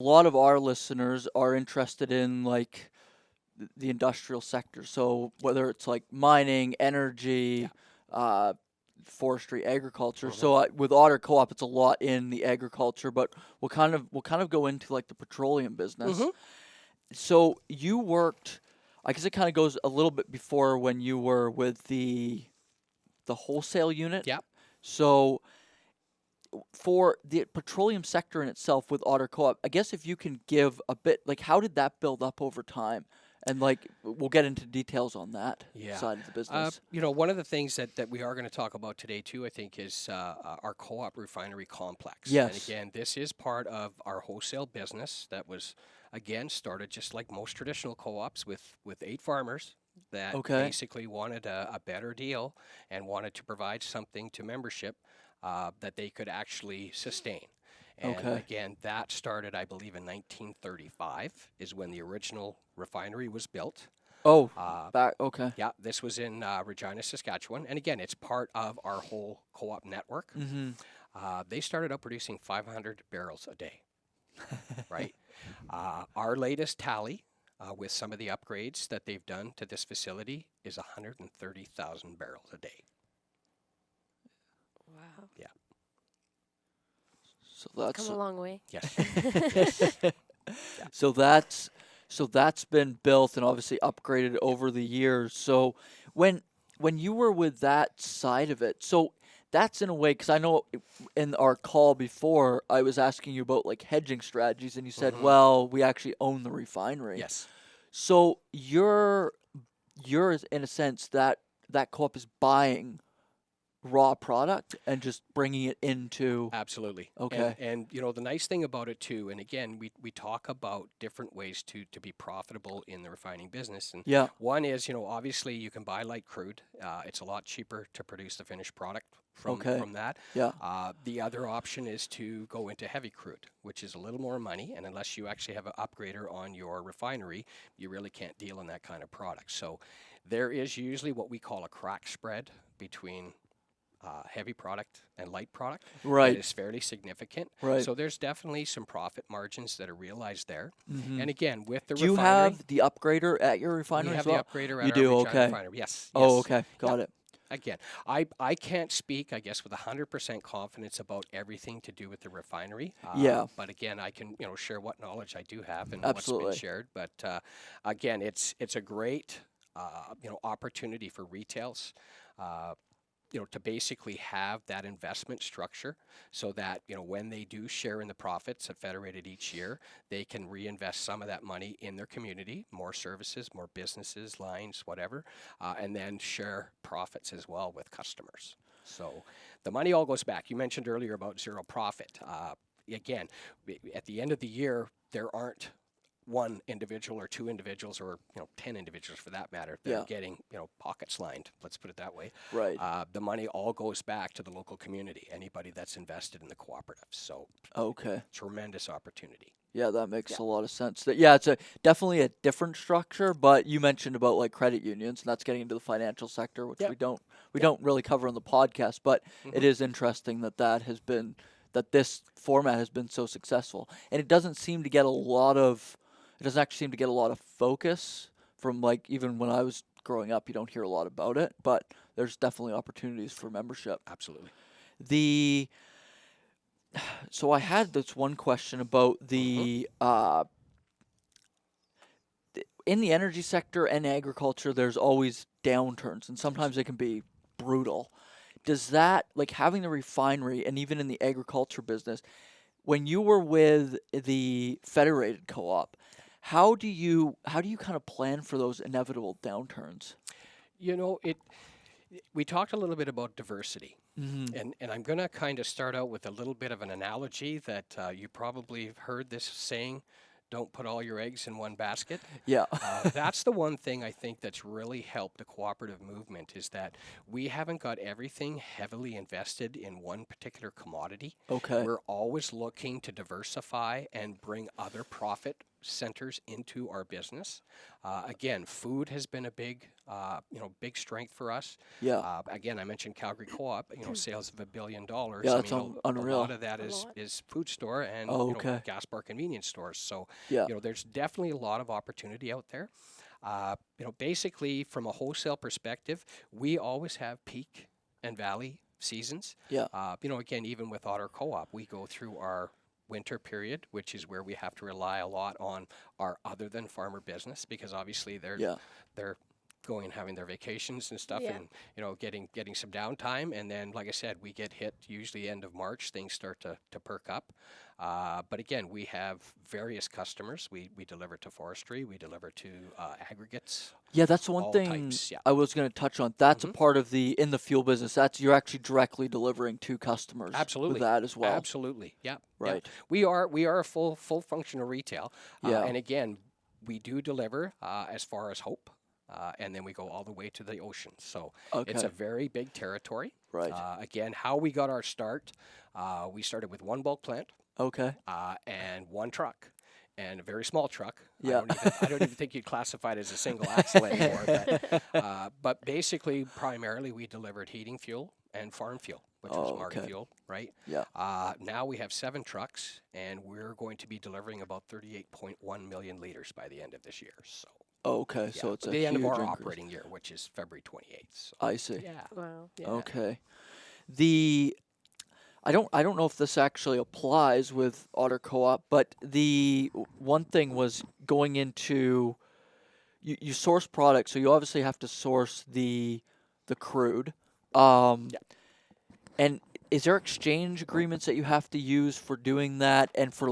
a lot of our listeners are interested in like the industrial sector. So whether it's like mining, Yeah. energy, uh, forestry, agriculture. Hmm. So with Otter Co-op, it's a lot in the agriculture, but we'll kind of go into like the petroleum business. Hmm. So you worked, I guess it kind of goes a little bit before when you were with the wholesale unit. Yeah. So for the petroleum sector in itself with Otter Co-op, I guess if you can give a bit, like how did that build up over time? And like we'll get into details on that Yeah. side of the business. One of the things that we are going to talk about today too, I think, is our co-op refinery complex. And Yes. again, this is part of our wholesale business that was, again, started just like most traditional co-ops with 8 farmers that Okay. basically wanted a better deal and wanted to provide something to membership that they could actually sustain. And Okay. again, that started, I believe, in 1935 is when the original refinery was built. Oh, Uh, back. Okay. yeah, this was in Regina, Saskatchewan. And again, it's part of our whole co op network. Mm-hmm. They started out producing 500 barrels a day, right? Our latest tally with some of the upgrades that they've done to this facility is 130,000 barrels a day. Wow. Yeah, So It's come that's a long way. yes. Yeah. so that's so that's been built and obviously upgraded over the years. So when when you were with that side of it, so that's in a way because I know in our call before I was asking you about like hedging strategies and you said, Hmm. well, we actually own the refinery. Yes, So you're in a sense that that co-op is buying raw product and just bringing it into. absolutely. And Okay. the nice thing about it too, and again, we talk about different ways to be profitable in the refining business. And Yeah. one is, obviously you can buy light crude. It's a lot cheaper to produce the finished product from Okay. from that. Yeah. The other option is to go into heavy crude, which is a little more money. And unless you actually have an upgrader on your refinery, you really can't deal in that kind of product. So there is usually what we call a crack spread between heavy product and light product that Right. is fairly significant. Right. So there's definitely some profit margins that are realized there. Mm-hmm. And again, with the Do you refinery, have the upgrader at your we refinery as have the well? upgrader You at our do. Regina Okay. refinery. Yes, Oh, yes. okay. Yeah. Got it. Again, I can't speak, I guess, with 100% confidence about everything to do with the refinery. Yeah. But again, I can, share what knowledge I do have and what's been Absolutely. shared. But again, it's a great, opportunity for retails. Uh, to basically have that investment structure so that, when they do share in the profits at Federated each year, they can reinvest some of that money in their community, more services, more businesses, lines, whatever, and then share profits as well with customers. So the money all goes back. You mentioned earlier about zero profit. Again, at the end of the year, there aren't one individual or two individuals or 10 individuals for that matter that are Yeah. getting pockets lined, let's put it that way. Right. The money all goes back to the local community, anybody that's invested in the cooperative. So Okay. tremendous opportunity. Yeah, that Yeah. makes a lot of sense. That yeah, it's a definitely a different structure, but you mentioned about like credit unions, and that's getting into the financial sector, which Yep. we Yep. don't really cover on the podcast, but Hmm. it is interesting that this format has been so successful. And it doesn't actually seem to get a lot of focus from like even when I was growing up, you don't hear a lot about it, but there's definitely opportunities for membership. Absolutely. The So I had this one question about Hmm. in the energy sector and agriculture, there's always downturns, and Yes. sometimes they can be brutal. Does that, like having the refinery and even in the agriculture business, when you were with the Federated Co-op, how do you kind of plan for those inevitable downturns? You know, it. We talked a little bit about diversity, Hmm. and I'm going to kind of start out with a little bit of an analogy that you probably have heard this saying: "Don't put all your eggs in one basket." Yeah. That's the one thing I think that's really helped the cooperative movement is that we haven't got everything heavily invested in one particular commodity. Okay. We're always looking to diversify and bring other profit centers into our business. Again, food has been a big, big strength for us. Yeah. Again, I mentioned Calgary Co-op. Sales of $1 billion. Yeah, I that's mean, a lot unreal. of that A lot. is food store and Oh, okay. gas bar convenience stores. So Yeah. there's definitely a lot of opportunity out there. Basically, from a wholesale perspective, we always have peak and valley seasons. Yeah. Again, even with Otter Co-op, we go through our winter period, which is where we have to rely a lot on our other than farmer business, because obviously Yeah. they're going and having their vacations and stuff, Yeah. and getting some downtime. And then, like I said, we get hit usually end of March. Things start to perk up. But again, we have various customers. We deliver to forestry. We deliver to aggregates. Yeah, that's the one All thing types, yeah. I was going to touch on. That's a Mhm. part of in the fuel business. That's you're actually directly delivering to customers Absolutely. with that as well. Absolutely. Yeah. Yeah. Right. We are a full functional retail. Yeah. And again, we do deliver as far as Hope. And then we go all the way to the ocean. So it's a Okay. very big territory. Right. Again, how we got our start, we started with one bulk plant Okay. and one truck. And a very small truck. Yeah. I don't even think you'd classify it as a single axle anymore. But basically, primarily, we delivered heating fuel and farm fuel, which was Oh, market okay. fuel, right? Yeah. Now we have 7 trucks, and we're going to be delivering about 38.1 million liters by the end of this year. So, Okay. yeah, So it's a the end of huge our increase. operating year, which is February 28th. So, I see. yeah. Wow. Yeah. Okay. The I don't know if this actually applies with Otter Co-op, but the one thing was going into you source products, so you obviously have to source the crude. Um, Yeah. and is there exchange agreements that you have to use for doing that, and for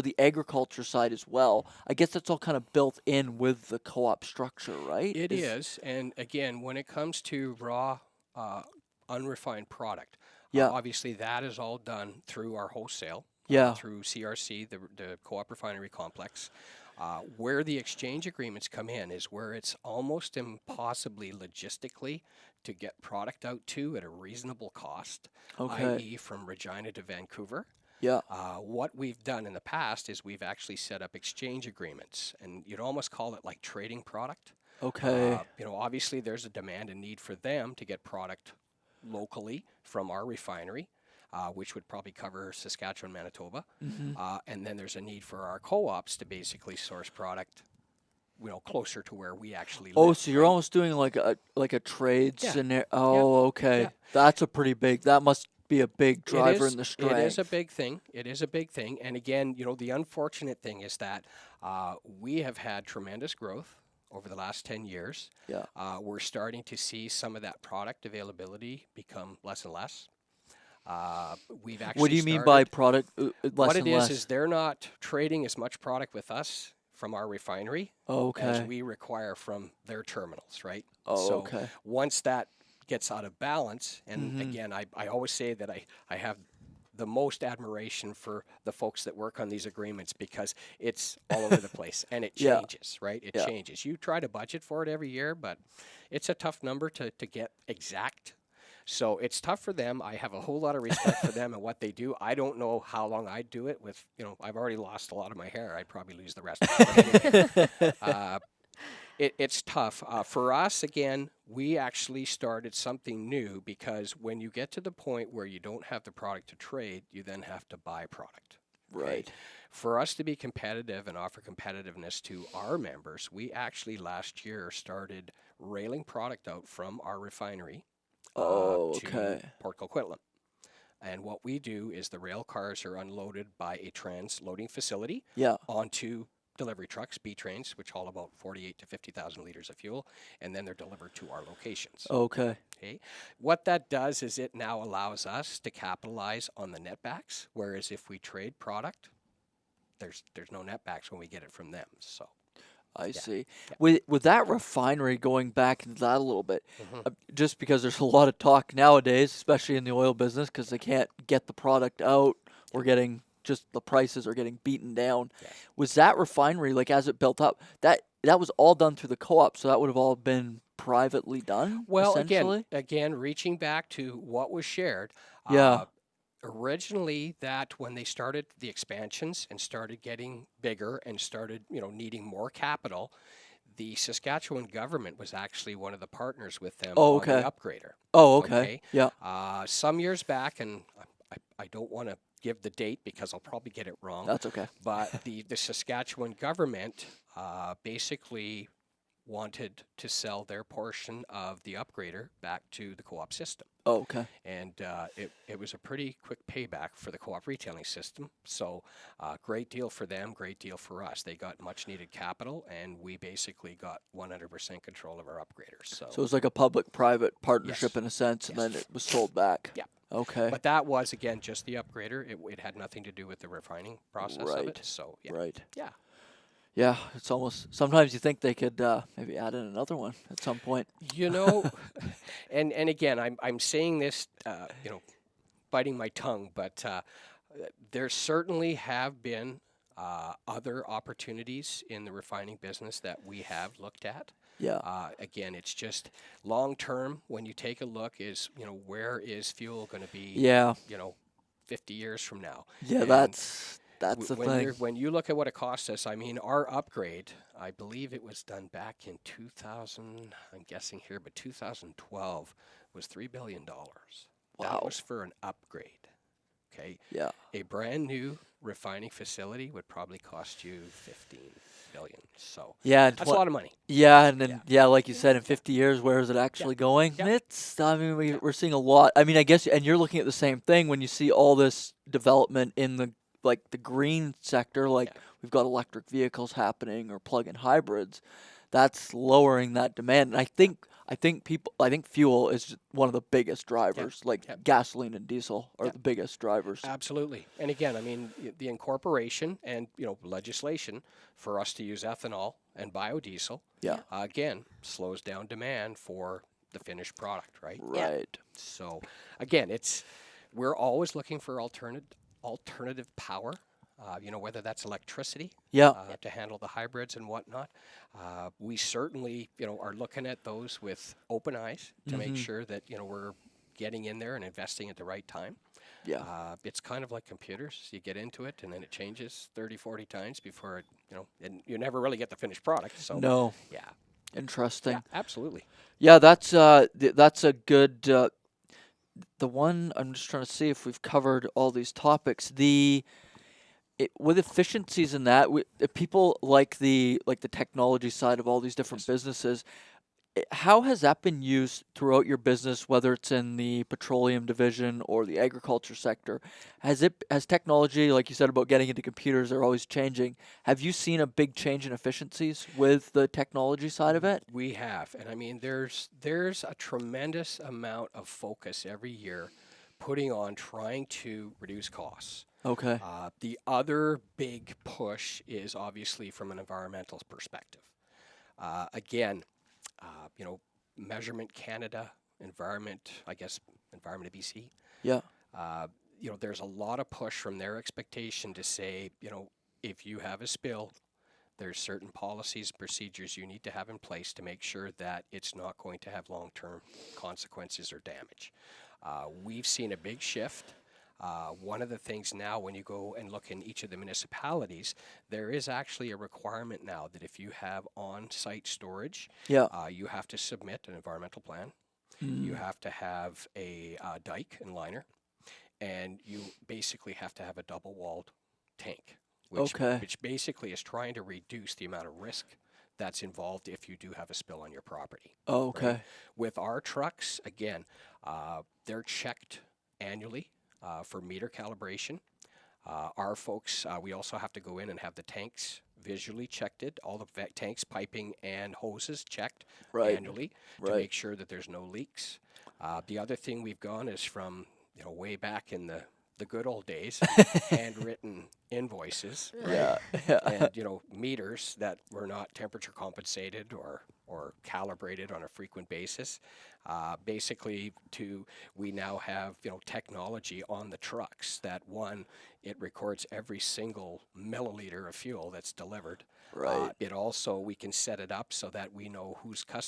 the agriculture side as well? I guess that's all kind of built in with the co-op structure, right? It is. And again, when it comes to raw, unrefined product, Yeah. obviously that is all done through our wholesale, Yeah. through CRC, the Co-op Refinery Complex. Where the exchange agreements come in is where it's almost impossibly logistically to get product out to at a reasonable cost, Okay. i.e. from Regina to Vancouver. Yeah. What we've done in the past is we've actually set up exchange agreements, and you'd almost call it like trading product. Okay. Obviously there's a demand and need for them to get product locally from our refinery, which would probably cover Saskatchewan, Manitoba. Hmm. And then there's a need for our co-ops to basically source product, closer to where we actually live. Oh, so you're right? almost doing like a trade Yeah. scenario. Oh, okay. Yeah. That's a pretty big. That must be a big driver in the It strength. is a big thing. It is a big thing. And again, the unfortunate thing is that we have had tremendous growth over the last 10 years. Yeah. We're starting to see some of that product availability become less and less. We've actually What do you mean by started- product less what and it less? is they're not trading as much product with us from our refinery Oh, as okay. we require from their terminals, right? Oh, so okay. once that gets out of balance, and Mhm. again, I always say that I have the most admiration for the folks that work on these agreements, because it's all over the place and it Yeah. changes, right? It Yeah. changes. You try to budget for it every year, but it's a tough number to get exact. So it's tough for them. I have a whole lot of respect for them and what they do. I don't know how long I'd do it with, I've already lost a lot of my hair. I'd probably lose the rest of it. But anyway, it's tough. For us, again, we actually started something new, because when you get to the point where you don't have the product to trade, you then have to buy product. okay? Right. For us to be competitive and offer competitiveness to our members, we actually last year started railing product out from our refinery Oh, to okay. Port Coquitlam. And what we do is the rail cars are unloaded by a transloading facility Yeah. onto delivery trucks, B trains, which haul about 48 to 50,000 liters of fuel, and then they're delivered to our locations. Okay. Okay. What that does is it now allows us to capitalize on the netbacks, whereas if we trade product, there's no netbacks when we get it from them. So I see. yeah. With that refinery, going back into that a little bit, Mhm. just because there's a lot of talk nowadays, especially in the oil business, because they can't get the product out, or getting just the prices are getting beaten down. Yes. Was that refinery, like as it built up, that was all done through the co-op, so that would have all been privately done, Well, essentially? again, reaching back to what was shared, Yeah. Originally, that when they started the expansions and started getting bigger and started, needing more capital, the Saskatchewan government was actually one of the partners with them Oh, on the okay. upgrader. Oh, okay. Okay. Yeah. Some years back, and I don't want to give the date because I'll probably get it wrong, That's okay. but the Saskatchewan government basically wanted to sell their portion of the upgrader back to the co-op system. Oh, okay. And it was a pretty quick payback for the co-op retailing system. So great deal for them, great deal for us. They got much needed capital, and we basically got 100% control of our upgraders. So it So was like a public-private partnership yes, in a sense, and then yes, it was sold back. yeah. Okay. But that was, again, just the upgrader. It had nothing to do with the refining process of it. Right. So yeah, Right. yeah. Yeah, it's almost sometimes you think they could maybe add in another one at some point. You know, and again, I'm saying this, biting my tongue, but there certainly have been other opportunities in the refining business that we have looked at. Yeah. Again, it's just long term. When you take a look, is where is fuel going to be? Yeah. 50 years from now. Yeah, And that's the when thing. you look at what it cost us, I mean, our upgrade, I believe it was done back in 2000. I'm guessing here, but 2012 was $3 billion. That Wow. was for an upgrade. Okay, Yeah. a brand new refining facility would probably cost you 15 billion. So Yeah, and that's a lot of money. yeah, and then Yeah, yeah, like you said, in 50 years, where is it yeah, actually going? yeah, I mean, yeah, we're seeing a lot. I mean, I guess, and you're looking at the same thing when you see all this development in the green sector, like yeah, we've got electric vehicles happening or plug-in hybrids. That's lowering that demand. And I think fuel is one of the biggest yeah, drivers. Like yeah, gasoline and diesel are yeah. the biggest drivers. Absolutely. And again, I mean, the incorporation and legislation for us to use ethanol and biodiesel, Yeah. again, slows down demand for the finished product, right? Right. So again, we're always looking for alternative power. Whether that's electricity Yeah. to handle the hybrids and whatnot. We certainly, are looking at those with open eyes to make Mhm. sure that, we're getting in there and investing at the right time. Yeah. It's kind of like computers. You get into it and then it changes 30, 40 times before it, and you never really get the finished product. So, No. yeah, yeah, Interesting. absolutely. Yeah, that's a good the one I'm just trying to see if we've covered all these topics. With efficiencies in that, people like the technology side of all these different Yes. businesses. How has that been used throughout your business, whether it's in the petroleum division or the agriculture sector? Has technology, like you said about getting into computers, they're always changing. Have you seen a big change in efficiencies with the technology side of it? We have, and I mean, there's a tremendous amount of focus every year putting on trying to reduce costs. Okay. The other big push is obviously from an environmental perspective. Again, Measurement Canada, I guess, Environment of BC. Yeah. There's a lot of push from their expectation to say, if you have a spill, there's certain policies and procedures you need to have in place to make sure that it's not going to have long-term consequences or damage. We've seen a big shift. One of the things now, when you go and look in each of the municipalities, there is actually a requirement now that if you have on-site storage, Yeah. you have to submit an environmental plan. You Mm. have to have a dike and liner, and you basically have to have a double-walled tank, Okay. which basically is trying to reduce the amount of risk that's involved if you do have a spill on your property. Oh, Right? okay. With our trucks, again, they're checked annually for meter calibration. Our folks, we also have to go in and have the tanks visually checked, all the tanks, piping, and hoses checked Right. annually to Right. make sure that there's no leaks. The other thing we've gone is from way back in the good old days, handwritten invoices, right? Yeah. Yeah. And meters that were not temperature compensated or or calibrated on a frequent basis. Basically, we now have technology on the trucks that one, it records every single milliliter of fuel that's delivered. Right. It also, we can set it up so that we know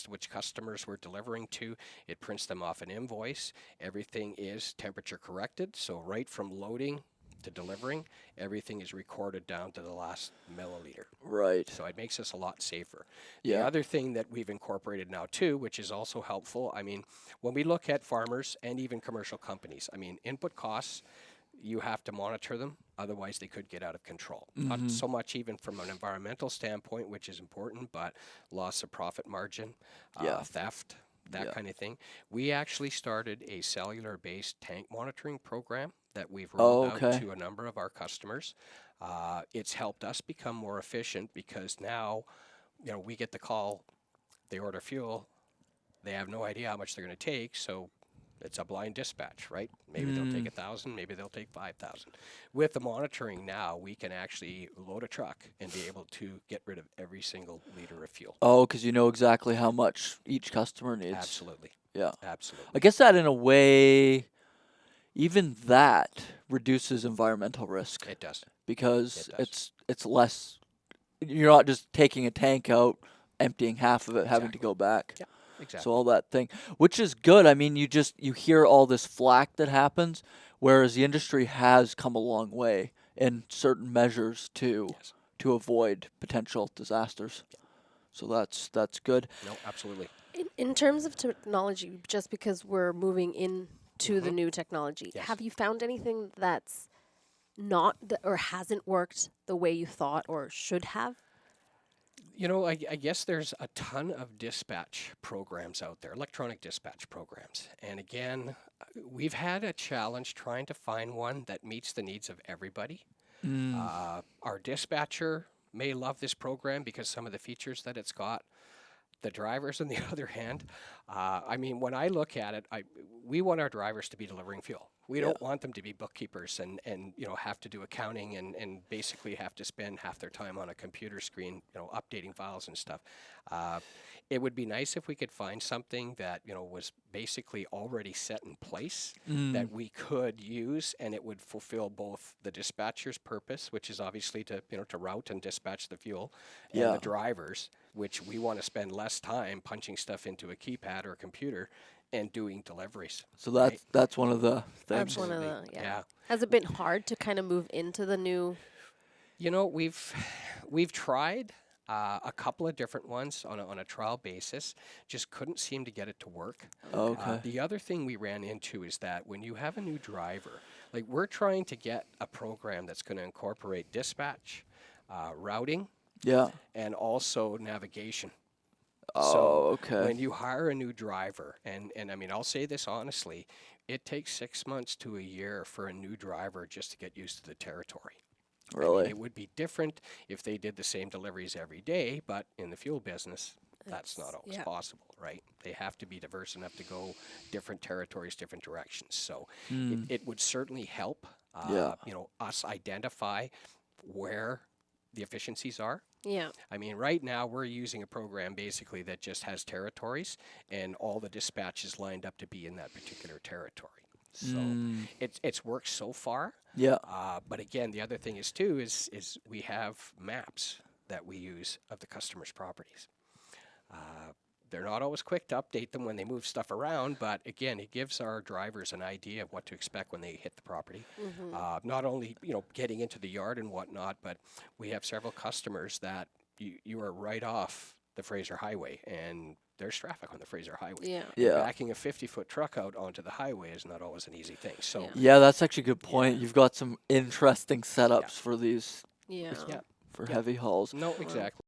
which customers we're delivering to. It prints them off an invoice. Everything is temperature corrected, so right from loading to delivering, everything is recorded down to the last milliliter. Right. So it makes us a lot safer. The Yeah. other thing that we've incorporated now too, which is also helpful, I mean, when we look at farmers and even commercial companies, I mean, input costs, you have to monitor them, otherwise they could get out of control. Not so much even from an environmental standpoint, which is important, but loss of profit margin, Yeah. theft, that Yeah. kind of thing. We actually started a cellular-based tank monitoring program that we've Oh, rolled out okay. to a number of our customers. It's helped us become more efficient because now, we get the call, they order fuel, they have no idea how much they're going to take, so it's a blind dispatch, right? Maybe they'll take 1,000, maybe they'll take 5,000. With the monitoring now, we can actually load a truck and be able to get rid of every single liter of fuel. Oh, because you know exactly how much each customer needs. Absolutely. Yeah. Absolutely. I guess that in a way, even that reduces environmental risk It does. because It does. it's less. You're not just taking a tank out, emptying half of it, having to Exactly. go back. Yeah, exactly. So all that thing, which is good. I mean, you hear all this flack that happens, whereas the industry has come a long way in certain measures Yes. to avoid potential disasters. So that's good. No, absolutely. In terms of technology, just because we're moving into the new technology, Yes. have you found anything that's not or hasn't worked the way you thought or should have? I guess there's a ton of dispatch programs out there, electronic dispatch programs. And again, we've had a challenge trying to find one that meets the needs of everybody. Our dispatcher may love this program because some of the features that it's got. The drivers, on the other hand, I mean, when I look at it, we want our drivers to be delivering fuel. We don't want them to be bookkeepers and have to do accounting and basically have to spend half their time on a computer screen, updating files and stuff. It would be nice if we could find something that was basically already set in place that we could use, and it would fulfill both the dispatcher's purpose, which is obviously to route and dispatch the fuel, and Yeah. the drivers, which we want to spend less time punching stuff into a keypad or a computer and doing deliveries. So right? that's one of the things. That's one of Absolutely. the, yeah. Yeah. Has it been hard to kind of move into the new? We've tried a couple of different ones on a trial basis, just couldn't seem to get it to work. Okay. The other thing we ran into is that when you have a new driver, like we're trying to get a program that's going to incorporate dispatch, routing, Yeah. and also navigation. Oh, So okay. when you hire a new driver, and I mean, I'll say this honestly, it takes 6 months to a year for a new driver just to get used to the territory. I mean, Really? it would be different if they did the same deliveries every day, but in the fuel business, that's not always yeah. possible, right? They have to be diverse enough to go different territories, different directions. So it would certainly help, Yeah. us identify where the efficiencies are. Yeah. I mean, right now we're using a program basically that just has territories, and all the dispatch is lined up to be in that particular territory. So it's worked so far. Yeah. But again, the other thing is too is we have maps that we use of the customer's properties. They're not always quick to update them when they move stuff around, but again, it gives our drivers an idea of what to expect when they hit the property. Not only getting into the yard and whatnot, but we have several customers that you are right off the Fraser Highway, and there's traffic on the Fraser Highway. Yeah. And Yeah. backing a 50-foot truck out onto the highway is not always an easy thing. So Yeah. Yeah, that's actually a good point. You've got some interesting setups for these Yeah. yeah, for Yeah. heavy hauls. no, exactly.